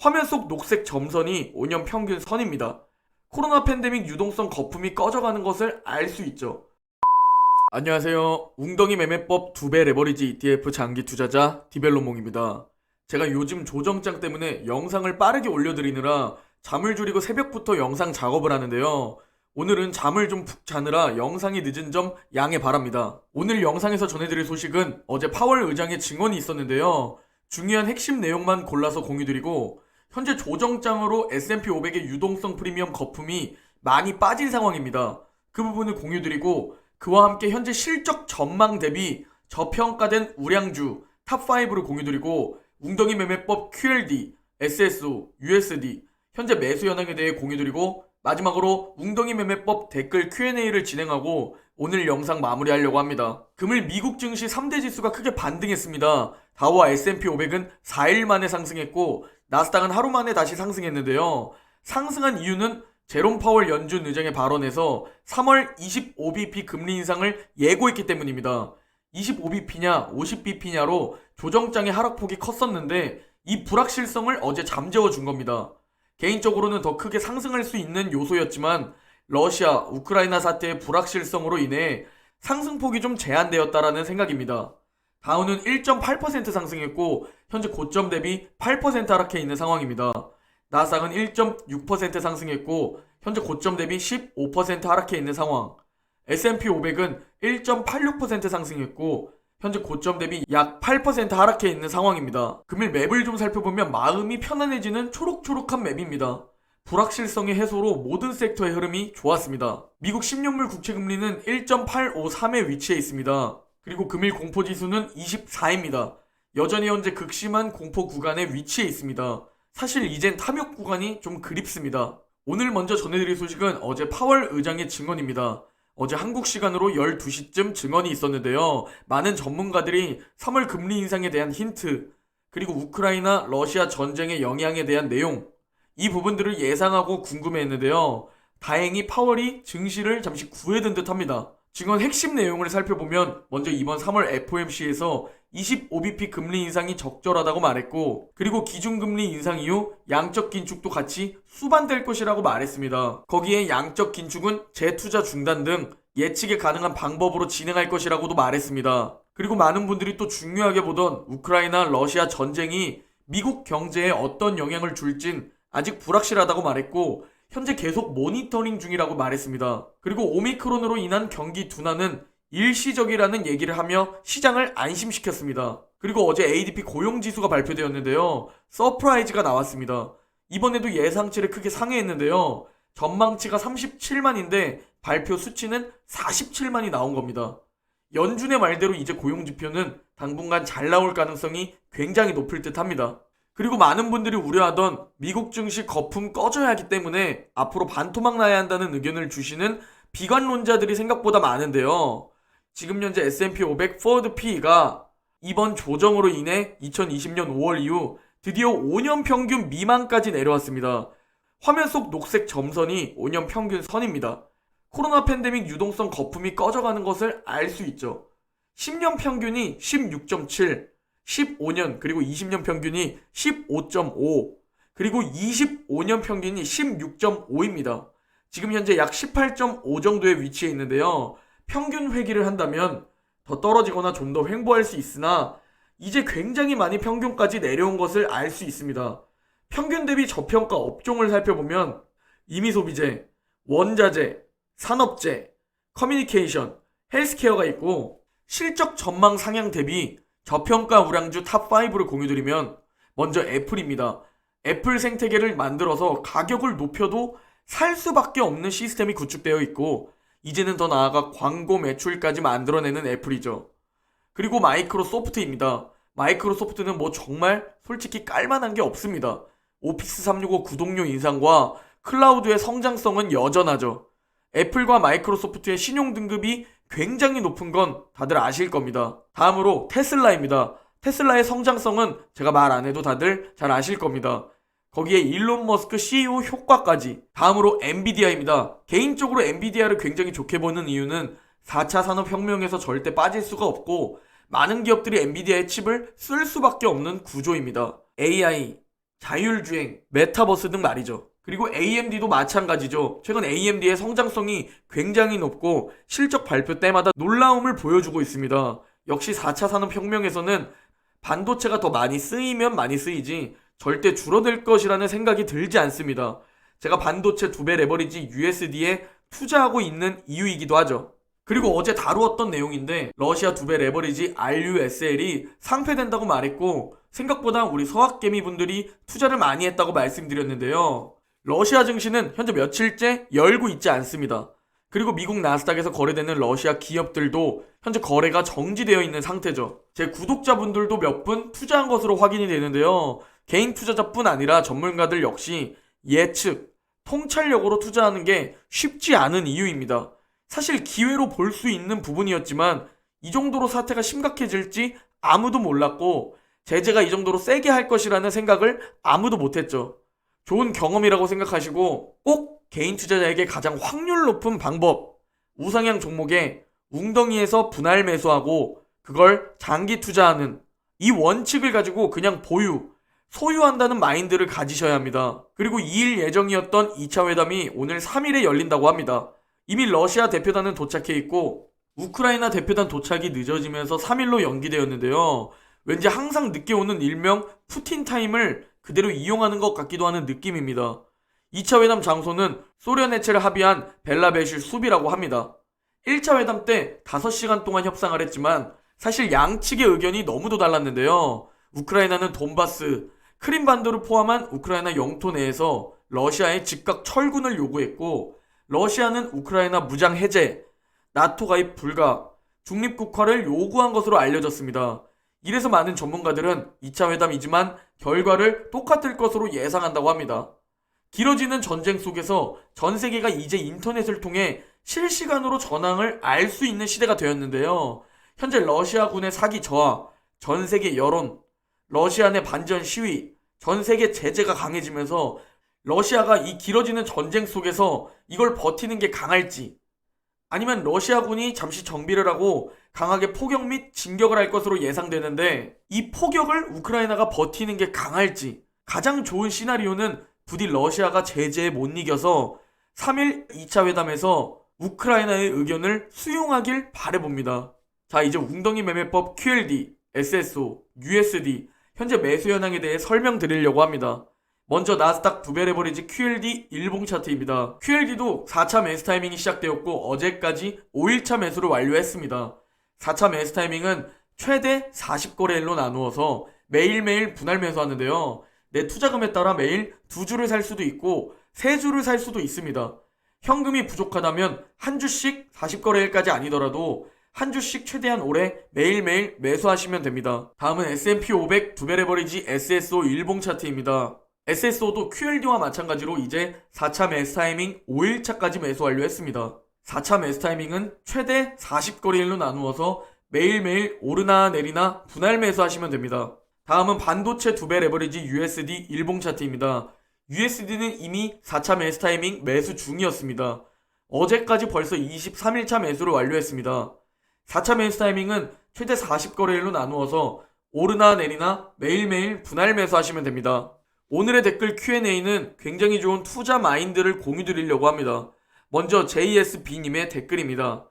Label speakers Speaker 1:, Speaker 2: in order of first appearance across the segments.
Speaker 1: 화면 속 녹색 점선이 5년 평균 선입니다. 코로나 팬데믹 유동성 거품이 꺼져가는 것을 알 수 있죠. 안녕하세요. 웅덩이 매매법 2배 레버리지 ETF 장기 투자자 디벨로몽입니다. 제가 요즘 조정장 때문에 영상을 빠르게 올려드리느라 잠을 줄이고 새벽부터 영상 작업을 하는데요. 오늘은 잠을 좀 푹 자느라 영상이 늦은 점 양해 바랍니다. 오늘 영상에서 전해드릴 소식은 어제 파월 의장의 증언이 있었는데요. 중요한 핵심 내용만 골라서 공유드리고 현재 조정장으로 S&P 500의 유동성 프리미엄 거품이 많이 빠진 상황입니다. 그 부분을 공유드리고 그와 함께 현재 실적 전망 대비 저평가된 우량주 탑5를 공유드리고 웅덩이 매매법 QLD, SSO, USD 현재 매수 현황에 대해 공유드리고 마지막으로 웅덩이 매매법 댓글 Q&A를 진행하고 오늘 영상 마무리하려고 합니다. 금일 미국 증시 3대 지수가 크게 반등했습니다. 다우와 S&P 500은 4일 만에 상승했고 나스닥은 하루 만에 다시 상승했는데요. 상승한 이유는 제롬 파월 연준 의장의 발언에서 3월 25bp 금리 인상을 예고했기 때문입니다. 25bp냐 50bp냐로 조정장의 하락폭이 컸었는데 이 불확실성을 어제 잠재워 준 겁니다. 개인적으로는 더 크게 상승할 수 있는 요소였지만 러시아, 우크라이나 사태의 불확실성으로 인해 상승폭이 좀 제한되었다라는 생각입니다. 다우는 1.8% 상승했고 현재 고점 대비 8% 하락해 있는 상황입니다. 나스닥은 1.6% 상승했고 현재 고점 대비 15% 하락해 있는 상황. S&P 500은 1.86% 상승했고 현재 고점 대비 약 8% 하락해 있는 상황입니다. 금일 맵을 좀 살펴보면 마음이 편안해지는 초록초록한 맵입니다. 불확실성의 해소로 모든 섹터의 흐름이 좋았습니다. 미국 10년물 국채금리는 1.853에 위치해 있습니다. 그리고 금일 공포지수는 24입니다. 여전히 현재 극심한 공포 구간에 위치해 있습니다. 사실 이젠 탐욕 구간이 좀 그립습니다. 오늘 먼저 전해드릴 소식은 어제 파월 의장의 증언입니다. 어제 한국 시간으로 12시쯤 증언이 있었는데요. 많은 전문가들이 3월 금리 인상에 대한 힌트, 그리고 우크라이나, 러시아 전쟁의 영향에 대한 내용, 이 부분들을 예상하고 궁금해했는데요. 다행히 파월이 증시를 잠시 구해든 듯 합니다. 증언 핵심 내용을 살펴보면 먼저 이번 3월 FOMC에서 25bp 금리 인상이 적절하다고 말했고 그리고 기준금리 인상 이후 양적 긴축도 같이 수반될 것이라고 말했습니다. 거기에 양적 긴축은 재투자 중단 등 예측이 가능한 방법으로 진행할 것이라고도 말했습니다. 그리고 많은 분들이 또 중요하게 보던 우크라이나 러시아 전쟁이 미국 경제에 어떤 영향을 줄진 아직 불확실하다고 말했고 현재 계속 모니터링 중이라고 말했습니다. 그리고 오미크론으로 인한 경기 둔화는 일시적이라는 얘기를 하며 시장을 안심시켰습니다. 그리고 어제 ADP 고용지수가 발표되었는데요. 서프라이즈가 나왔습니다. 이번에도 예상치를 크게 상회했는데요. 전망치가 37만인데 발표 수치는 47만이 나온 겁니다. 연준의 말대로 이제 고용지표는 당분간 잘 나올 가능성이 굉장히 높을 듯 합니다. 그리고 많은 분들이 우려하던 미국 증시 거품 꺼져야 하기 때문에 앞으로 반토막 나야 한다는 의견을 주시는 비관론자들이 생각보다 많은데요. 지금 현재 S&P 500 포워드 PE가 이번 조정으로 인해 2020년 5월 이후 드디어 5년 평균 미만까지 내려왔습니다. 화면 속 녹색 점선이 5년 평균 선입니다. 코로나 팬데믹 유동성 거품이 꺼져가는 것을 알 수 있죠. 10년 평균이 16.7, 15년 그리고 20년 평균이 15.5 그리고 25년 평균이 16.5입니다. 지금 현재 약 18.5 정도에 위치해 있는데요. 평균 회귀를 한다면 더 떨어지거나 좀 더 횡보할 수 있으나 이제 굉장히 많이 평균까지 내려온 것을 알 수 있습니다. 평균 대비 저평가 업종을 살펴보면 임의소비재, 원자재, 산업재, 커뮤니케이션, 헬스케어가 있고 실적 전망 상향 대비 저평가 우량주 탑5를 공유드리면 먼저 애플입니다. 애플 생태계를 만들어서 가격을 높여도 살 수밖에 없는 시스템이 구축되어 있고 이제는 더 나아가 광고 매출까지 만들어내는 애플이죠. 그리고 마이크로소프트입니다. 마이크로소프트는 뭐 정말 솔직히 깔만한 게 없습니다. 오피스 365 구독료 인상과 클라우드의 성장성은 여전하죠. 애플과 마이크로소프트의 신용 등급이 굉장히 높은 건 다들 아실 겁니다. 다음으로 테슬라입니다. 테슬라의 성장성은 제가 말 안 해도 다들 잘 아실 겁니다. 거기에 일론 머스크 CEO 효과까지. 다음으로 엔비디아입니다. 개인적으로 엔비디아를 굉장히 좋게 보는 이유는 4차 산업혁명에서 절대 빠질 수가 없고 많은 기업들이 엔비디아의 칩을 쓸 수밖에 없는 구조입니다. AI, 자율주행, 메타버스 등 말이죠. 그리고 AMD도 마찬가지죠. 최근 AMD의 성장성이 굉장히 높고 실적 발표 때마다 놀라움을 보여주고 있습니다. 역시 4차 산업혁명에서는 반도체가 더 많이 쓰이면 많이 쓰이지 절대 줄어들 것이라는 생각이 들지 않습니다. 제가 반도체 2배 레버리지 USD에 투자하고 있는 이유이기도 하죠. 그리고 어제 다루었던 내용인데 러시아 2배 레버리지 RUSL이 상폐된다고 말했고 생각보다 우리 서학개미 분들이 투자를 많이 했다고 말씀드렸는데요. 러시아 증시는 현재 며칠째 열고 있지 않습니다. 그리고 미국 나스닥에서 거래되는 러시아 기업들도 현재 거래가 정지되어 있는 상태죠. 제 구독자분들도 몇 분 투자한 것으로 확인이 되는데요. 개인 투자자뿐 아니라 전문가들 역시 예측, 통찰력으로 투자하는 게 쉽지 않은 이유입니다. 사실 기회로 볼 수 있는 부분이었지만 이 정도로 사태가 심각해질지 아무도 몰랐고 제재가 이 정도로 세게 할 것이라는 생각을 아무도 못했죠. 좋은 경험이라고 생각하시고 꼭 개인 투자자에게 가장 확률 높은 방법, 우상향 종목에 웅덩이에서 분할 매수하고 그걸 장기 투자하는 이 원칙을 가지고 그냥 소유한다는 마인드를 가지셔야 합니다. 그리고 2일 예정이었던 2차 회담이 오늘 3일에 열린다고 합니다. 이미 러시아 대표단은 도착해 있고 우크라이나 대표단 도착이 늦어지면서 3일로 연기되었는데요. 왠지 항상 늦게 오는 일명 푸틴 타임을 그대로 이용하는 것 같기도 하는 느낌입니다. 2차 회담 장소는 소련 해체를 합의한 벨라베실 숲이라고 합니다. 1차 회담 때 5시간 동안 협상을 했지만 사실 양측의 의견이 너무도 달랐는데요. 우크라이나는 돈바스, 크림반도를 포함한 우크라이나 영토 내에서 러시아의 즉각 철군을 요구했고 러시아는 우크라이나 무장 해제, 나토 가입 불가, 중립국화를 요구한 것으로 알려졌습니다. 이래서 많은 전문가들은 2차 회담이지만 결과를 똑같을 것으로 예상한다고 합니다. 길어지는 전쟁 속에서 전 세계가 이제 인터넷을 통해 실시간으로 전황을 알 수 있는 시대가 되었는데요. 현재 러시아군의 사기 저하, 전 세계 여론, 러시아 내 반전 시위, 전 세계 제재가 강해지면서 러시아가 이 길어지는 전쟁 속에서 이걸 버티는 게 강할지 아니면 러시아군이 잠시 정비를 하고 강하게 포격 및 진격을 할 것으로 예상되는데 이 포격을 우크라이나가 버티는 게 강할지 가장 좋은 시나리오는 부디 러시아가 제재에 못 이겨서 3일 2차 회담에서 우크라이나의 의견을 수용하길 바라봅니다. 자, 이제 웅덩이 매매법 QLD, SSO, USD 현재 매수 현황에 대해 설명드리려고 합니다. 먼저 나스닥 2배 레버리지 QLD 일봉 차트입니다. QLD도 4차 매수 타이밍이 시작되었고 어제까지 5일차 매수를 완료했습니다. 4차 매수 타이밍은 최대 40거래일로 나누어서 매일매일 분할 매수하는데요. 내 투자금에 따라 매일 2주를 살 수도 있고 3주를 살 수도 있습니다. 현금이 부족하다면 한 주씩 40거래일까지 아니더라도 한 주씩 최대한 오래 매일매일 매수하시면 됩니다. 다음은 S&P 500 2배 레버리지 SSO 일봉 차트입니다. SSO도 QLD와 마찬가지로 이제 4차 매수 타이밍 5일차까지 매수 완료했습니다. 4차 매수 타이밍은 최대 40거래일로 나누어서 매일매일 오르나 내리나 분할 매수하시면 됩니다. 다음은 반도체 2배 레버리지 USD 일봉 차트입니다. USD는 이미 4차 매수 타이밍 매수 중이었습니다. 어제까지 벌써 23일차 매수를 완료했습니다. 4차 매수 타이밍은 최대 40거래일로 나누어서 오르나 내리나 매일매일 분할 매수하시면 됩니다. 오늘의 댓글 Q&A는 굉장히 좋은 투자 마인드를 공유 드리려고 합니다. 먼저 JSB님의 댓글입니다.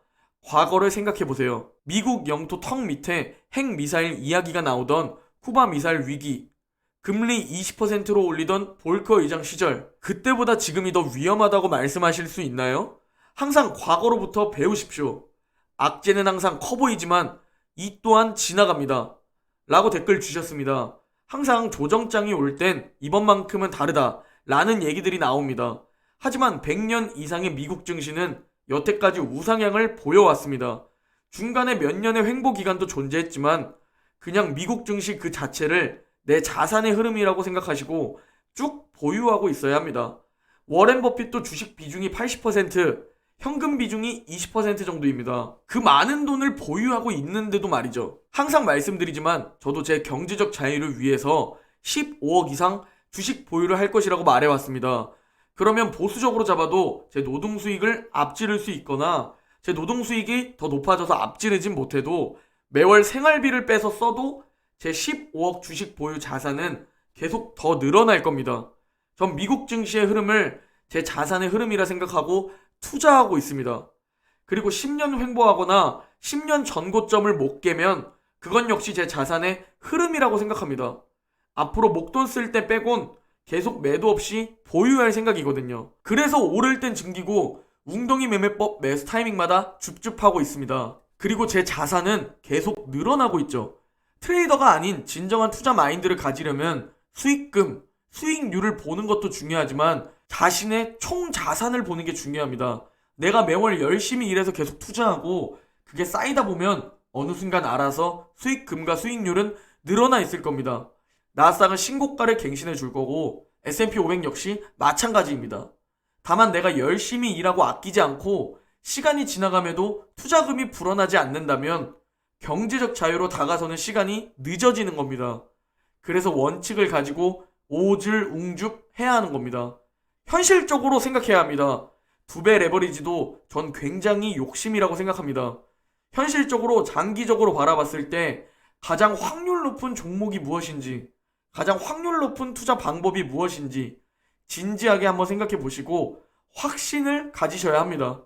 Speaker 1: 과거를 생각해보세요. 미국 영토 턱 밑에 핵미사일 이야기가 나오던 쿠바 미사일 위기, 금리 20%로 올리던 볼커 의장 시절, 그때보다 지금이 더 위험하다고 말씀하실 수 있나요? 항상 과거로부터 배우십시오. 악재는 항상 커 보이지만 이 또한 지나갑니다. 라고 댓글 주셨습니다. 항상 조정장이 올 땐 이번만큼은 다르다 라는 얘기들이 나옵니다. 하지만 100년 이상의 미국 증시는 여태까지 우상향을 보여왔습니다. 중간에 몇 년의 횡보 기간도 존재했지만 그냥 미국 증시 그 자체를 내 자산의 흐름이라고 생각하시고 쭉 보유하고 있어야 합니다. 워렌 버핏도 주식 비중이 80%, 현금 비중이 20% 정도입니다. 그 많은 돈을 보유하고 있는데도 말이죠. 항상 말씀드리지만 저도 제 경제적 자유를 위해서 15억 이상 주식 보유를 할 것이라고 말해왔습니다. 그러면 보수적으로 잡아도 제 노동 수익을 앞지를 수 있거나 제 노동 수익이 더 높아져서 앞지르진 못해도 매월 생활비를 빼서 써도 제 15억 주식 보유 자산은 계속 더 늘어날 겁니다. 전 미국 증시의 흐름을 제 자산의 흐름이라 생각하고 투자하고 있습니다. 그리고 10년 횡보하거나 10년 전고점을 못 깨면 그건 역시 제 자산의 흐름이라고 생각합니다. 앞으로 목돈 쓸 때 빼곤 계속 매도 없이 보유할 생각이거든요. 그래서 오를 땐 즐기고 웅덩이 매매법 매수 타이밍마다 줍줍하고 있습니다. 그리고 제 자산은 계속 늘어나고 있죠. 트레이더가 아닌 진정한 투자 마인드를 가지려면 수익금, 수익률을 보는 것도 중요하지만 자신의 총 자산을 보는 게 중요합니다. 내가 매월 열심히 일해서 계속 투자하고 그게 쌓이다 보면 어느 순간 알아서 수익금과 수익률은 늘어나 있을 겁니다. 나스닥은 신고가를 갱신해 줄 거고 S&P 500 역시 마찬가지입니다. 다만 내가 열심히 일하고 아끼지 않고 시간이 지나감에도 투자금이 불어나지 않는다면 경제적 자유로 다가서는 시간이 늦어지는 겁니다. 그래서 원칙을 가지고 오질웅죽 해야 하는 겁니다. 현실적으로 생각해야 합니다. 2배 레버리지도 전 굉장히 욕심이라고 생각합니다. 현실적으로 장기적으로 바라봤을 때 가장 확률 높은 종목이 무엇인지, 가장 확률 높은 투자 방법이 무엇인지 진지하게 한번 생각해 보시고 확신을 가지셔야 합니다.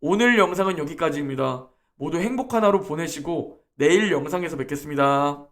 Speaker 1: 오늘 영상은 여기까지입니다. 모두 행복한 하루 보내시고 내일 영상에서 뵙겠습니다.